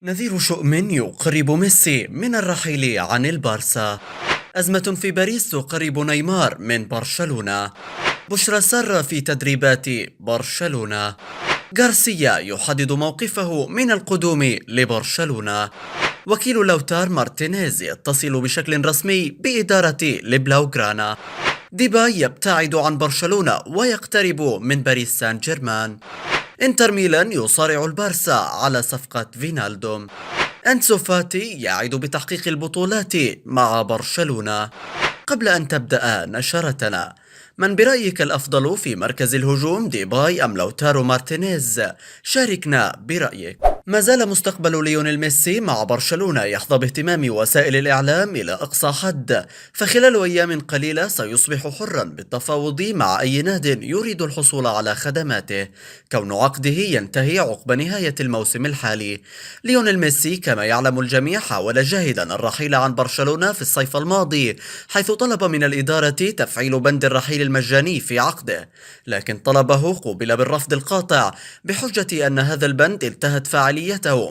نذير شؤم يقرب ميسي من الرحيل عن البارسا. أزمة في باريس تقرب نيمار من برشلونة. بشرى سارة في تدريبات برشلونة. غارسيا يحدد موقفه من القدوم لبرشلونة. وكيل لوتار مارتينيز يتصل بشكل رسمي بإدارة لبلاوغرانا. ديباي يبتعد عن برشلونة ويقترب من باريس سان جيرمان. انتر ميلان يصارع البارسا على صفقة فينالدوم. أنسو فاتي يعد بتحقيق البطولات مع برشلونة. قبل أن تبدأ نشرتنا، من برأيك الأفضل في مركز الهجوم، ديباي أم لوتارو مارتينيز؟ شاركنا برأيك. ما زال مستقبل ليونيل ميسي مع برشلونة يحظى باهتمام وسائل الإعلام إلى أقصى حد، فخلال أيام قليلة سيصبح حرا بالتفاوض مع أي ناد يريد الحصول على خدماته، كون عقده ينتهي عقب نهاية الموسم الحالي. ليونيل ميسي كما يعلم الجميع حاول جاهدا الرحيل عن برشلونة في الصيف الماضي، حيث طلب من الإدارة تفعيل بند الرحيل المجاني في عقده، لكن طلبه قوبل بالرفض القاطع بحجة أن هذا البند انتهت فعاليته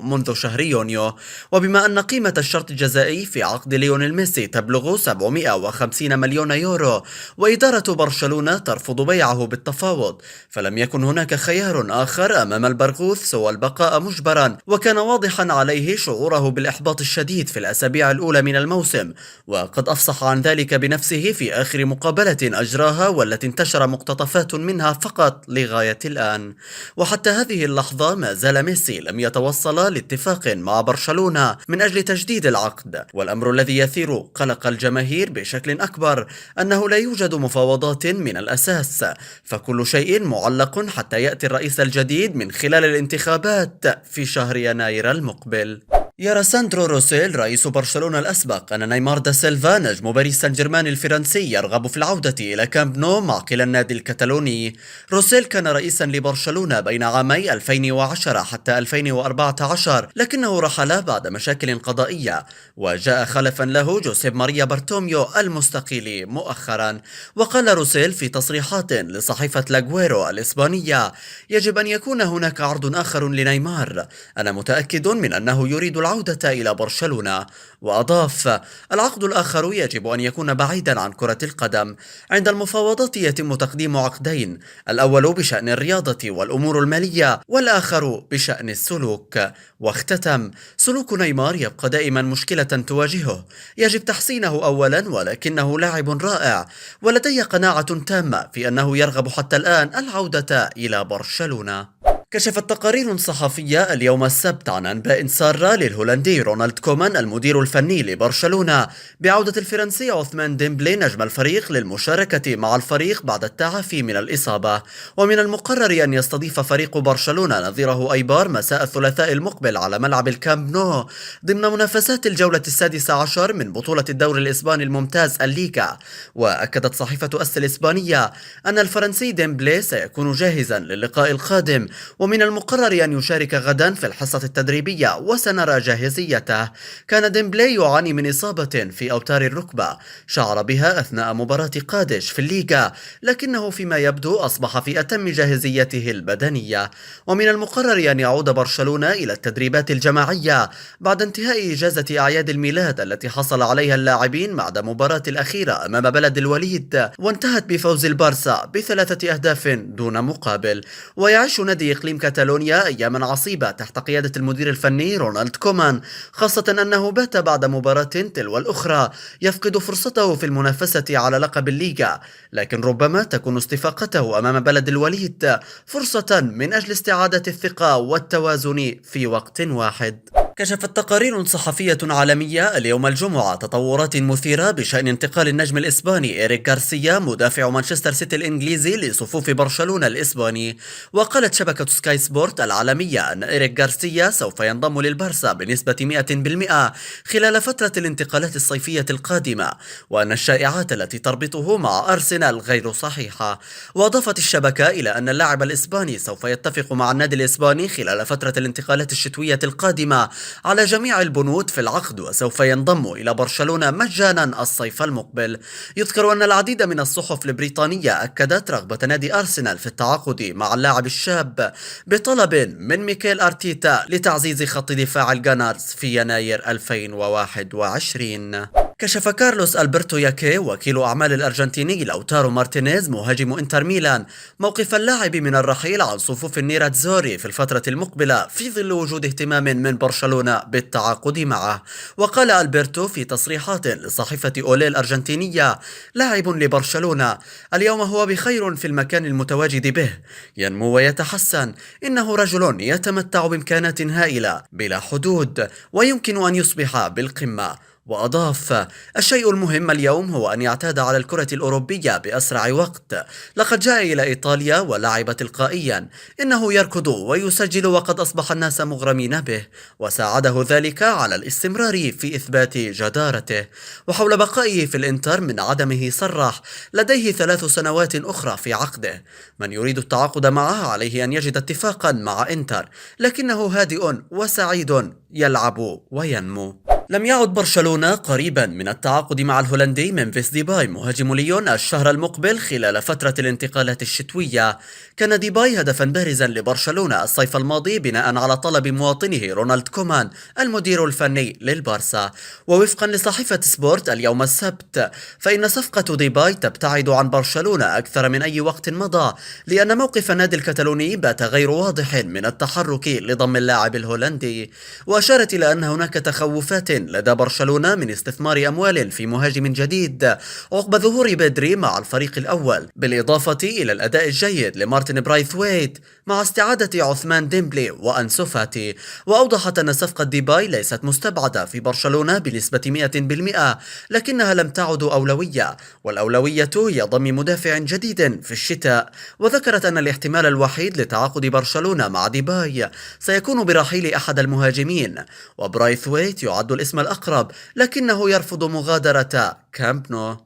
منذ شهر يونيو، وبما أن قيمة الشرط الجزائي في عقد ليونيل ميسي تبلغ 750 مليون يورو، وإدارة برشلونة ترفض بيعه بالتفاوض، فلم يكن هناك خيار آخر أمام البرغوث سوى البقاء مجبرا، وكان واضحا عليه شعوره بالإحباط الشديد في الأسابيع الأولى من الموسم، وقد أفصح عن ذلك بنفسه في آخر مقابلة أجراها والتي انتشر مقتطفات منها فقط لغاية الآن. وحتى هذه اللحظة ما زال ميسي لم يتوصل لاتفاق مع برشلونة من أجل تجديد العقد، والأمر الذي يثير قلق الجماهير بشكل أكبر أنه لا يوجد مفاوضات من الأساس، فكل شيء معلق حتى يأتي الرئيس الجديد من خلال الانتخابات في شهر يناير المقبل. يرى ساندرو روسيل رئيس برشلونة الأسبق أن نيمار دا سيلفا نجم باريس سان جيرمان الفرنسي يرغب في العودة إلى كامب نو معقل النادي الكتالوني. روسيل كان رئيسا لبرشلونة بين عامي 2010 حتى 2014، لكنه رحل بعد مشاكل قضائية، وجاء خلفا له جوزيب ماريا بارتوميو المستقيل مؤخرا. وقال روسيل في تصريحات لصحيفة لاغويرو الإسبانية: يجب أن يكون هناك عرض آخر لنيمار، أنا متأكد من أنه يريد العودة إلى برشلونة. وأضاف: العقد الآخر يجب أن يكون بعيدا عن كرة القدم. عند المفاوضات يتم تقديم عقدين، الأول بشأن الرياضة والأمور المالية، والآخر بشأن السلوك. واختتم: سلوك نيمار يبقى دائما مشكلة تواجهه، يجب تحسينه أولا، ولكنه لاعب رائع، ولدي قناعة تامة في أنه يرغب حتى الآن العودة إلى برشلونة. كشفت تقارير صحفية اليوم السبت عن أنباء سارة للهولندي رونالد كومان المدير الفني لبرشلونة بعودة الفرنسي عثمان ديمبلي نجم الفريق للمشاركة مع الفريق بعد التعافي من الإصابة. ومن المقرر أن يستضيف فريق برشلونة نظيره أيبار مساء الثلاثاء المقبل على ملعب الكامب نو ضمن منافسات الجولة السادسة عشر من بطولة الدوري الإسباني الممتاز الليغا. وأكدت صحيفة أس الإسبانية أن الفرنسي ديمبلي سيكون جاهزا للقاء القادم، ومن المقرر أن يشارك غدا في الحصة التدريبية وسنرى جاهزيته. كان ديمبلي يعاني من إصابة في أوتار الركبة شعر بها أثناء مباراة قادش في الليغا، لكنه فيما يبدو أصبح في أتم جاهزيته البدنية. ومن المقرر أن يعود برشلونة إلى التدريبات الجماعية بعد انتهاء إجازة أعياد الميلاد التي حصل عليها اللاعبين بعد مباراة الأخيرة أمام بلد الوليد، وانتهت بفوز البارسا بثلاثة أهداف دون مقابل. ويعيش نادي إقليم كاتالونيا أياما عصيبة تحت قيادة المدير الفني رونالد كومان، خاصة أنه بات بعد مباراة تلو الأخرى يفقد فرصته في المنافسة على لقب الليغا، لكن ربما تكون استفاقته أمام بلد الوليد فرصة من أجل استعادة الثقة والتوازن في وقت واحد. كشفت تقارير صحفية عالمية اليوم الجمعة تطورات مثيرة بشأن انتقال النجم الإسباني إيريك غارسيا مدافع مانشستر سيتي الإنجليزي لصفوف برشلونة الإسباني. وقالت شبكة سكاي سبورت العالمية أن إيريك غارسيا سوف ينضم للبارسا بنسبة 100% خلال فترة الانتقالات الصيفية القادمة، وأن الشائعات التي تربطه مع أرسنال غير صحيحة. وأضافت الشبكة إلى أن اللاعب الإسباني سوف يتفق مع النادي الإسباني خلال فترة الانتقالات الشتوية القادمة على جميع البنود في العقد وسوف ينضم إلى برشلونة مجانا الصيف المقبل. يذكر أن العديد من الصحف البريطانية أكدت رغبة نادي أرسنال في التعاقد مع اللاعب الشاب بطلب من ميكيل أرتيتا لتعزيز خط دفاع الجانارز في يناير 2021. كشف كارلوس ألبرتو ياكي وكيل أعمال الأرجنتيني لوتارو مارتينيز مهاجم إنتر ميلان موقف اللاعب من الرحيل عن صفوف النيراتزوري في الفترة المقبلة في ظل وجود اهتمام من برشلونة بالتعاقد معه. وقال ألبرتو في تصريحات لصحيفة أولي الأرجنتينية: لاعب لبرشلونة اليوم هو بخير في المكان المتواجد به، ينمو ويتحسن، إنه رجل يتمتع بإمكانات هائلة بلا حدود ويمكن أن يصبح بالقمة. وأضاف: الشيء المهم اليوم هو أن يعتاد على الكرة الأوروبية بأسرع وقت. لقد جاء إلى إيطاليا ولعب تلقائيا، إنه يركض ويسجل وقد أصبح الناس مغرمين به، وساعده ذلك على الاستمرار في إثبات جدارته. وحول بقائه في الإنتر من عدمه صرح: لديه 3 سنوات أخرى في عقده. من يريد التعاقد معه عليه أن يجد اتفاقا مع إنتر، لكنه هادئ وسعيد يلعب وينمو. لم يعد برشلونة قريبا من التعاقد مع الهولندي ممفيس ديباي مهاجم ليون الشهر المقبل خلال فترة الانتقالات الشتوية. كان ديباي هدفا بارزا لبرشلونة الصيف الماضي بناء على طلب مواطنه رونالد كومان المدير الفني للبارسا. ووفقا لصحيفة سبورت اليوم السبت، فإن صفقة ديباي تبتعد عن برشلونة أكثر من أي وقت مضى، لأن موقف النادي الكتالوني بات غير واضح من التحرك لضم اللاعب الهولندي. وأشارت إلى أن هناك تخوفات لدى برشلونة من استثمار أموال في مهاجم جديد عقب ظهور بدري مع الفريق الأول، بالإضافة إلى الأداء الجيد لمارتن برايثويت مع استعادة عثمان ديمبلي وأنسو فاتي. وأوضحت أن صفقة ديباي ليست مستبعدة في برشلونة بنسبة 100%، لكنها لم تعد أولوية، والأولوية هي ضم مدافع جديد في الشتاء. وذكرت أن الاحتمال الوحيد لتعاقد برشلونة مع ديباي سيكون برحيل أحد المهاجمين، وبرايثويت يعد الاسم الأقرب، لكنه يرفض مغادرة كامب نو.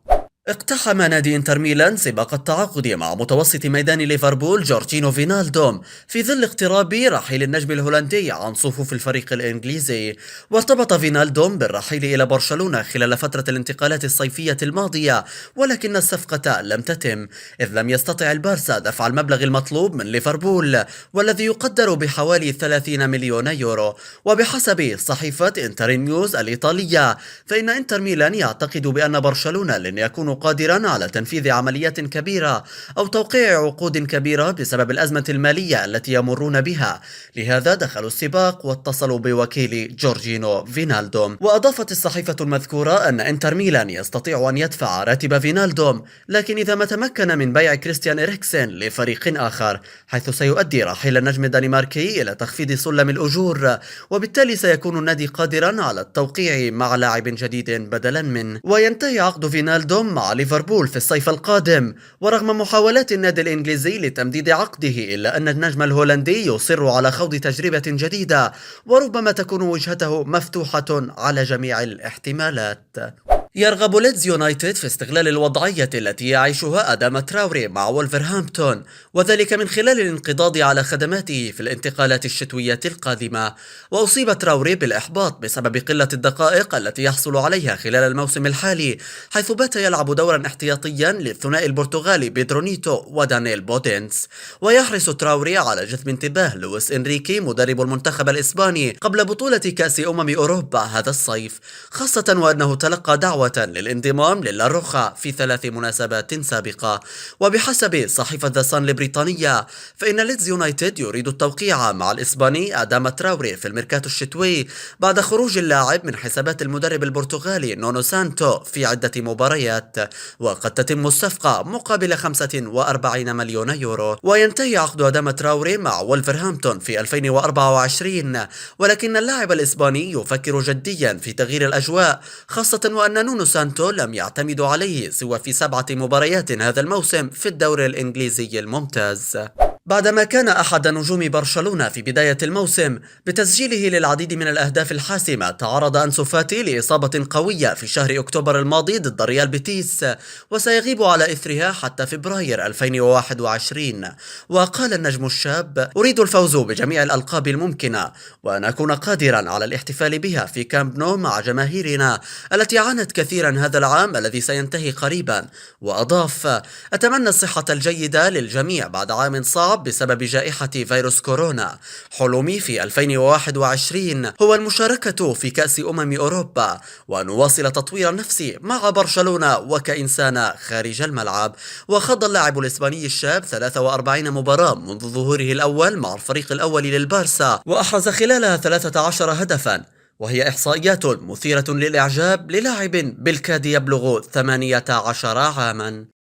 اقتحم نادي انتر ميلان سباق التعاقد مع متوسط ميدان ليفربول جورجينو فينالدوم في ظل اقتراب رحيل النجم الهولندي عن صفوف الفريق الإنجليزي. وارتبط فينالدوم بالرحيل إلى برشلونة خلال فترة الانتقالات الصيفية الماضية، ولكن الصفقة لم تتم، إذ لم يستطع البارسا دفع المبلغ المطلوب من ليفربول والذي يقدر بحوالي 30 مليون يورو. وبحسب صحيفة انتر نيوز الإيطالية، فإن انتر ميلان يعتقد بأن برشلونة لن يكون قادرا على تنفيذ عمليات كبيرة أو توقيع عقود كبيرة بسبب الأزمة المالية التي يمرون بها، لهذا دخلوا السباق واتصلوا بوكيل جورجينو فينالدوم. وأضافت الصحيفة المذكورة أن انتر ميلان يستطيع أن يدفع راتب فينالدوم، لكن إذا ما تمكن من بيع كريستيان إريكسن لفريق آخر، حيث سيؤدي رحيل النجم الدنماركي إلى تخفيض سلم الأجور، وبالتالي سيكون النادي قادرا على التوقيع مع لاعب جديد بدلا منه. وينتهي عقد فينالدوم مع ليفربول في الصيف القادم. ورغم محاولات النادي الإنجليزي لتمديد عقده، إلا أن النجم الهولندي يصر على خوض تجربة جديدة، وربما تكون وجهته مفتوحة على جميع الاحتمالات. يرغب ليدز يونايتد في استغلال الوضعية التي يعيشها أداما تراوري مع وولفرهامبتون، وذلك من خلال الانقضاض على خدماته في الانتقالات الشتوية القادمة. وأصيب تراوري بالإحباط بسبب قلة الدقائق التي يحصل عليها خلال الموسم الحالي، حيث بات يلعب دورا احتياطيا للثنائي البرتغالي بيدرو نيتو ودانيل بودينس. ويحرص تراوري على جذب انتباه لويس إنريكي مدرب المنتخب الإسباني قبل بطولة كأس أوروبا هذا الصيف، خاصة وأنه تلقى دعوة للانضمام للاروخا في 3 مناسبات سابقة. وبحسب صحيفة ذا صن البريطانية، فإن ليدز يونايتد يريد التوقيع مع الإسباني آداما تراوري في الميركاتو الشتوي بعد خروج اللاعب من حسابات المدرب البرتغالي نونو سانتو في عدة مباريات، وقد تتم الصفقة مقابل 45 مليون يورو. وينتهي عقد آداما تراوري مع وولفرهامبتون في 2024، ولكن اللاعب الإسباني يفكر جديا في تغيير الأجواء، خاصة وأن نونو سانتو لم يعتمد عليه سوى في 7 مباريات هذا الموسم في الدوري الإنجليزي الممتاز. بعدما كان أحد نجوم برشلونة في بداية الموسم بتسجيله للعديد من الأهداف الحاسمة، تعرض أنسو فاتي لإصابة قوية في شهر أكتوبر الماضي ضد ريال بيتيس، وسيغيب على إثرها حتى فبراير 2021. وقال النجم الشاب: أريد الفوز بجميع الألقاب الممكنة، وأن أكون قادرا على الاحتفال بها في كامب نو مع جماهيرنا التي عانت كثيرا هذا العام الذي سينتهي قريبا. وأضاف: أتمنى الصحة الجيدة للجميع بعد عام صعب بسبب جائحة فيروس كورونا. حلمي في 2021 هو المشاركة في كأس أوروبا، وأن أواصل تطوير نفسي مع برشلونة وكإنسان خارج الملعب. وخاض اللاعب الإسباني الشاب 43 مباراة منذ ظهوره الأول مع الفريق الأول للبارسا، وأحرز خلالها 13 هدفا، وهي إحصائيات مثيرة للإعجاب للاعب بالكاد يبلغ 18 عاما.